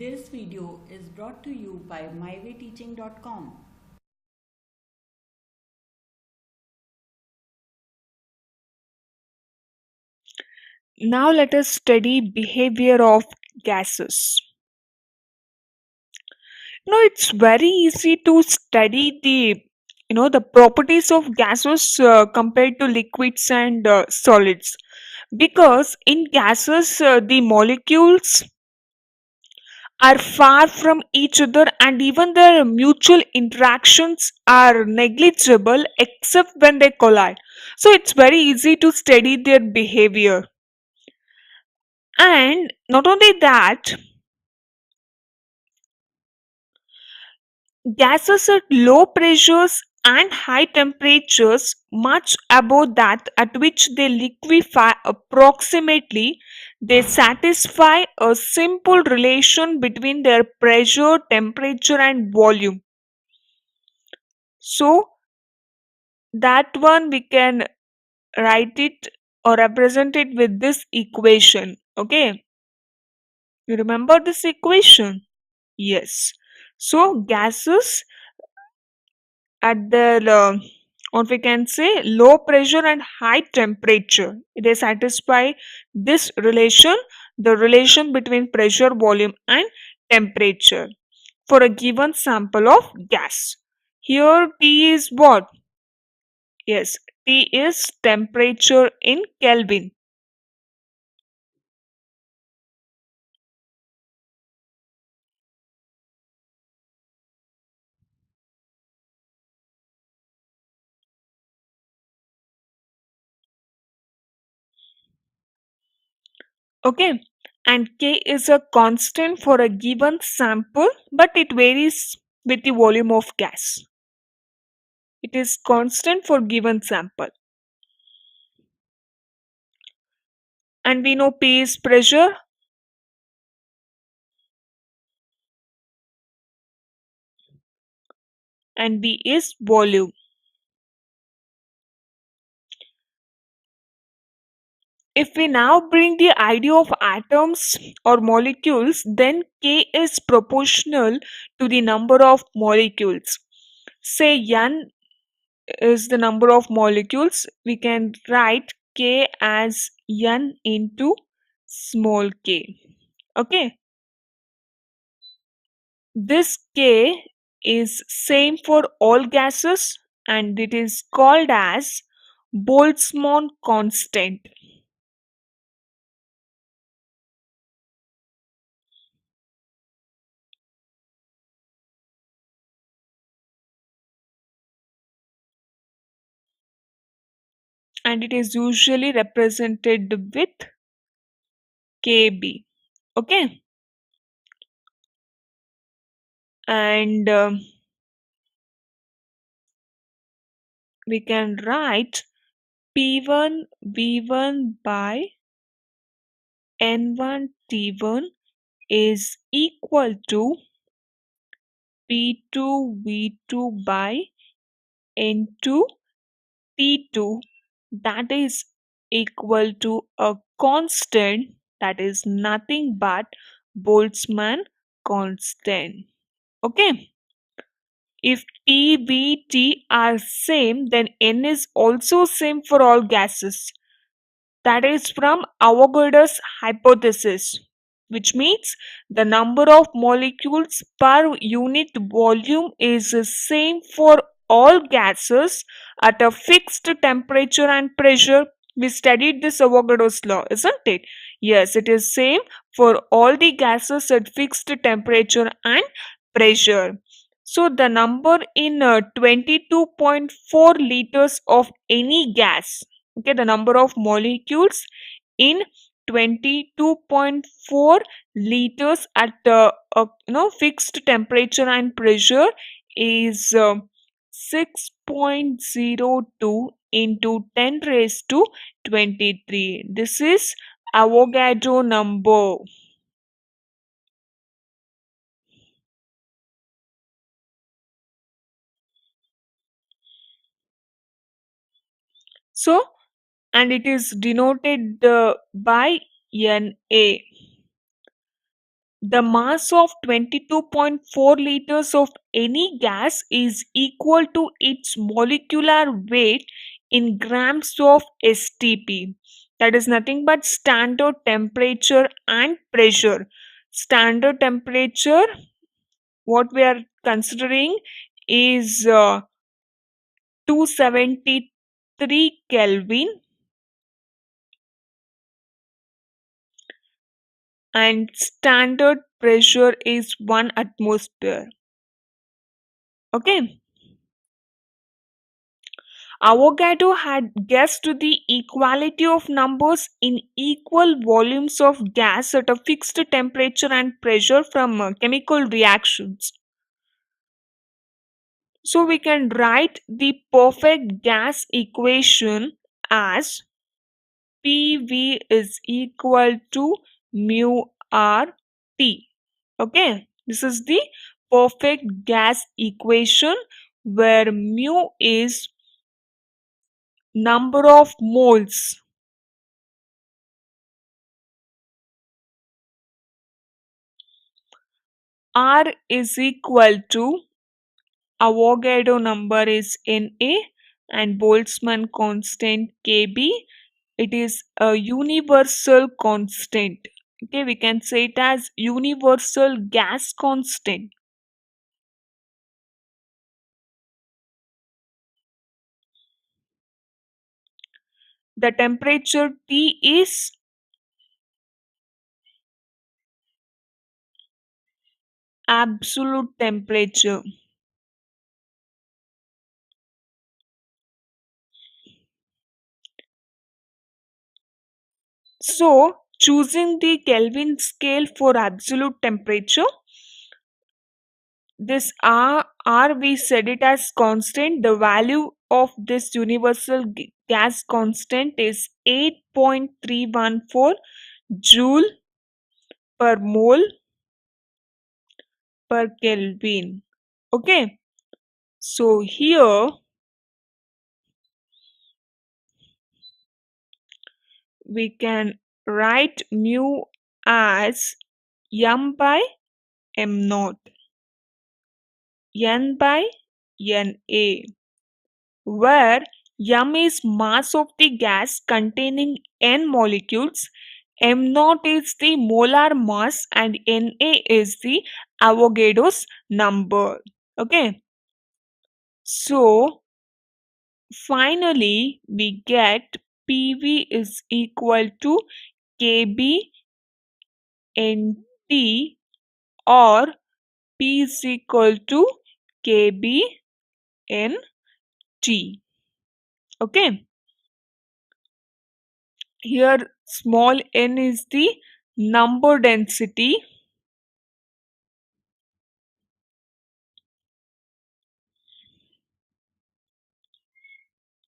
This video is brought to you by mywayteaching.com. Now let us study behavior of gases. It's very easy to study the properties of gases compared to liquids and solids, because in gases the molecules are far from each other, and even their mutual interactions are negligible except when they collide. So it's very easy to study their behavior. And not only that, gases at low pressures and high temperatures, much above that at which they liquefy approximately, they satisfy a simple relation between their pressure, temperature, and volume. So, that one we can write it or represent it with this equation. Okay, you remember this equation? Yes. So, gases at their what we can say low pressure and high temperature, they satisfy this relation, the relation between pressure, volume, and temperature for a given sample of gas. Here T is what? Yes, T is temperature in Kelvin. Okay, and K is a constant for a given sample, but it varies with the volume of gas. It is constant for given sample. And we know P is pressure and V is volume. If we now bring the idea of atoms or molecules, then K is proportional to the number of molecules. Say N is the number of molecules, we can write K as N into small k. Okay, this K is same for all gases and it is called as Boltzmann constant. And it is usually represented with Kb. Okay, and we can write P1 V1 by N1 T1 is equal to P2 V2 by N2 T2, that is equal to a constant, that is nothing but Boltzmann constant. Okay, if T, V, T are same, then N is also same for all gases. That is from Avogadro's hypothesis, which means the number of molecules per unit volume is the same for all gases at a fixed temperature and pressure. We studied this Avogadro's law, isn't it? Yes, it is same for all the gases at fixed temperature and pressure. So the number in 22.4 liters of any gas, okay, the number of molecules in 22.4 liters at fixed temperature and pressure is 6.02 into 10 raised to 23. This is Avogadro number. So, and it is denoted by Na. the mass of 22.4 liters of any gas is equal to its molecular weight in grams of STP. That is nothing but standard temperature and pressure. Standard temperature, what we are considering, is 273 Kelvin, and standard pressure is 1 atmosphere. Okay. Avogadro had guessed the equality of numbers in equal volumes of gas at a fixed temperature and pressure from chemical reactions. So we can write the perfect gas equation as PV is equal to mu R T. Okay, this is the perfect gas equation where mu is number of moles, R is equal to Avogadro number is Na, and Boltzmann constant Kb. It is a universal constant. Okay, we can say it as universal gas constant. The temperature T is absolute temperature. So, choosing the Kelvin scale for absolute temperature, this R we set it as constant. The value of this universal gas constant is 8.314 joule per mole per Kelvin. Okay, so here we can write mu as m by m naught, n by Na, where m is mass of the gas containing n molecules, m naught is the molar mass, and Na is the Avogadro's number. Okay, so finally we get PV is equal to Kb Nt, or P is equal to Kb Nt. Okay, here small n is the number density,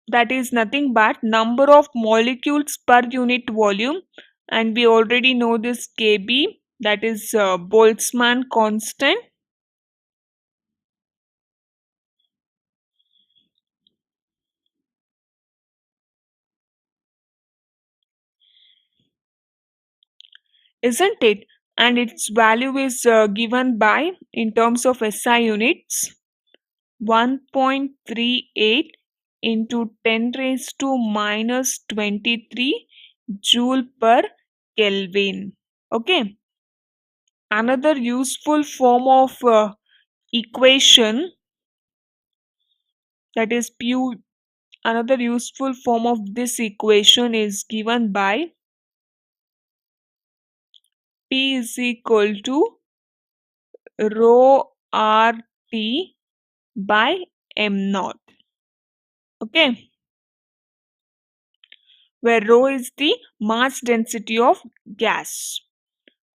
that is nothing but number of molecules per unit volume, and we already know this Kb, that is Boltzmann constant. Isn't it? And its value is given by, in terms of SI units, 1.38 into 10 raised to minus 23 joule per Kelvin. Okay. Another useful form of equation, that is Pu, another useful form of this equation is given by P is equal to rho RT by m naught. Okay, where rho is the mass density of gas.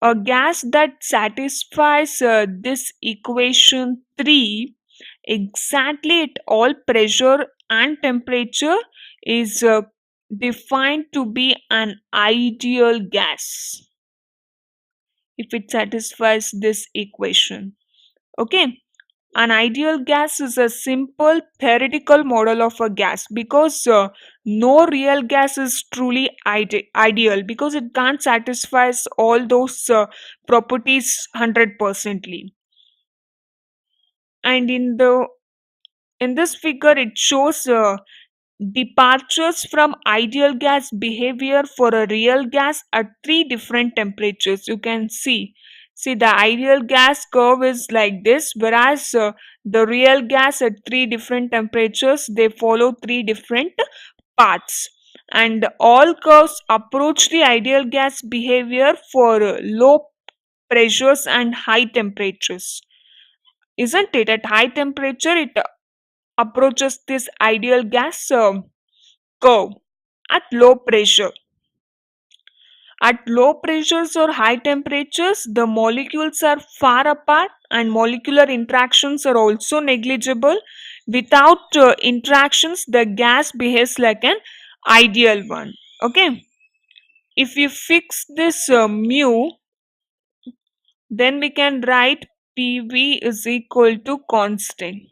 A gas that satisfies this equation 3 exactly at all pressure and temperature is defined to be an ideal gas if it satisfies this equation. Okay, An ideal gas is a simple theoretical model of a gas because no real gas is truly ideal because it can't satisfy all those properties 100%ly. And in this figure it shows departures from ideal gas behavior for a real gas at three different temperatures. You can see the ideal gas curve is like this, whereas the real gas at three different temperatures, they follow three different paths, and all curves approach the ideal gas behavior for low pressures and high temperatures, isn't it? At high temperature it approaches this ideal gas curve. At low pressure, at low pressures or high temperatures, the molecules are far apart and molecular interactions are also negligible. Without interactions, the gas behaves like an ideal one. Okay, if you fix this mu, then we can write PV is equal to constant.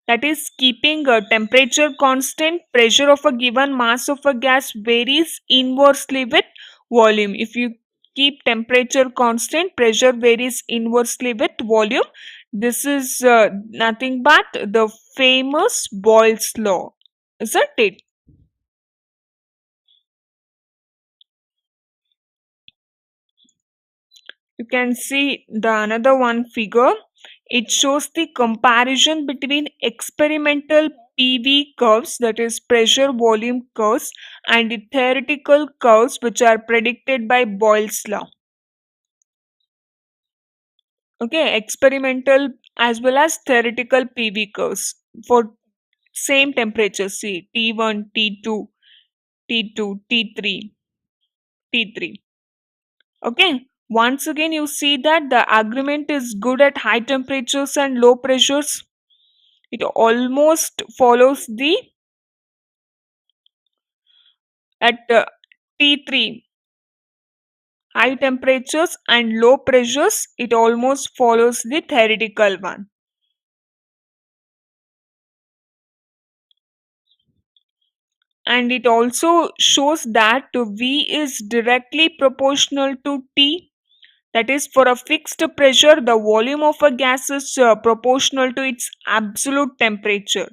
That is, keeping a temperature constant, pressure of a given mass of a gas varies inversely with volume. If you keep temperature constant, pressure varies inversely with volume. This is nothing but the famous Boyle's law, isn't it? You can see the another one figure. It shows the comparison between experimental PV curves, that is pressure volume curves, and the theoretical curves which are predicted by Boyle's law. Okay, experimental as well as theoretical PV curves for same temperature. See T1, T2, T2, T3, T3. Okay, once again you see that the agreement is good at high temperatures and low pressures. It almost follows the at T3 high temperatures and low pressures, it almost follows the theoretical one. And it also shows that V is directly proportional to T. That is, for a fixed pressure, the volume of a gas is proportional to its absolute temperature.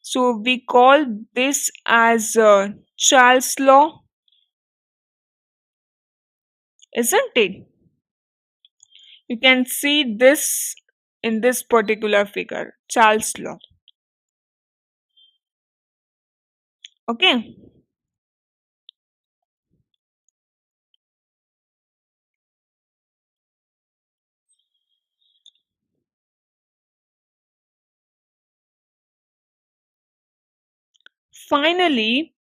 So we call this as Charles' law, isn't it? You can see this in this particular figure, Charles' law. Okay. Finally,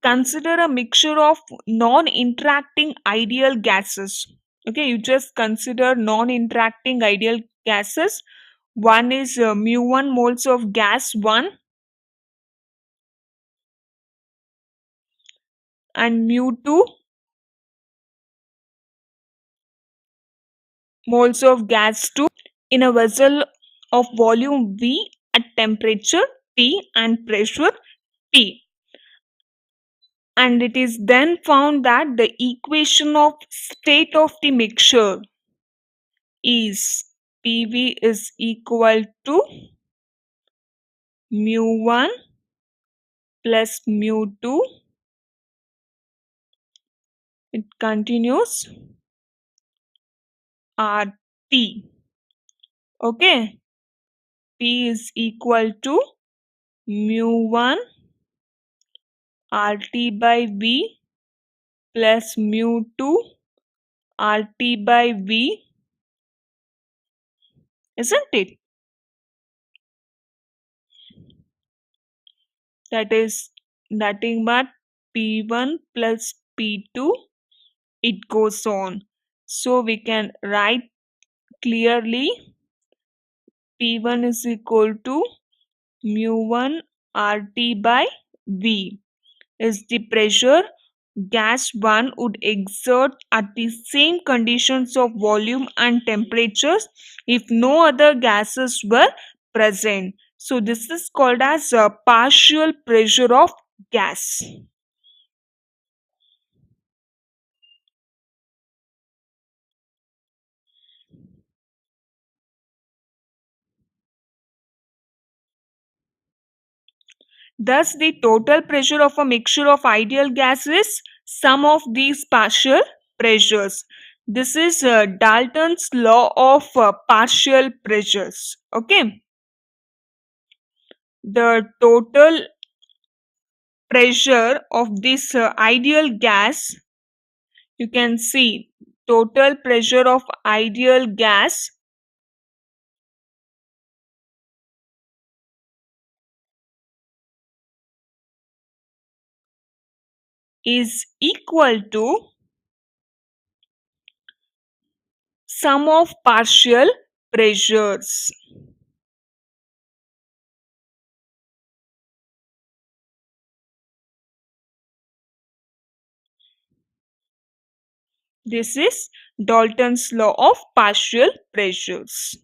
consider a mixture of non-interacting ideal gases. Okay, you just consider non-interacting ideal gases. One is mu1 moles of gas 1 and mu2 moles of gas 2 in a vessel of volume V at temperature T and pressure T. And it is then found that the equation of state of the mixture is PV is equal to mu1 plus mu2. It continues RT. Okay, P is equal to mu1 RT by V plus mu2 RT by V, isn't it? That is nothing but P1 plus P2. It goes on. So we can write clearly P1 is equal to mu1 RT by V is the pressure gas 1 would exert at the same conditions of volume and temperatures if no other gases were present. So this is called as a partial pressure of gas. Thus, the total pressure of a mixture of ideal gas is sum of these partial pressures. This is Dalton's law of partial pressures. Okay. The total pressure of this ideal gas, you can see total pressure of ideal gas is equal to sum of partial pressures. This is Dalton's law of partial pressures.